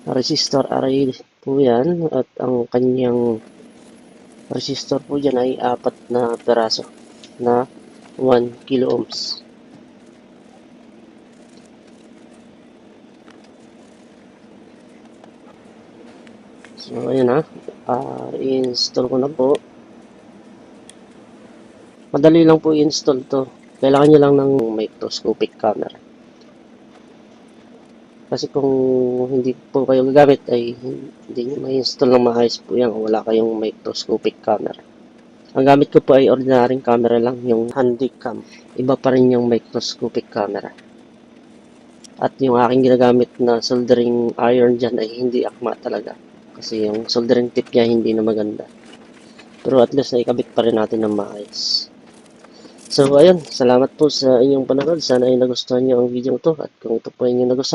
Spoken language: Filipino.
resistor array po yan at ang kanyang resistor po dyan ay 4 na peraso na 1 kilo ohms. So ayan na, i-install ko na po. Madali lang po i-install to. Kailangan nyo lang ng microscopic camera. Kasi kung hindi po kayo gagamit ay hindi nyo ma-install ng maayos po yan kung wala kayong microscopic camera. Ang gamit ko po ay ordinaryong camera lang, yung handycam. Iba pa rin yung microscopic camera. At yung aking ginagamit na soldering iron dyan ay hindi akma talaga. Kasi yung soldering tip niya hindi na maganda. Pero at least naikabit pa rin natin ng maayos. So ayun, salamat po sa inyong panonood. Sana ay nagustuhan niyo ang video to. At kung ito po ay inyong nagustuhan,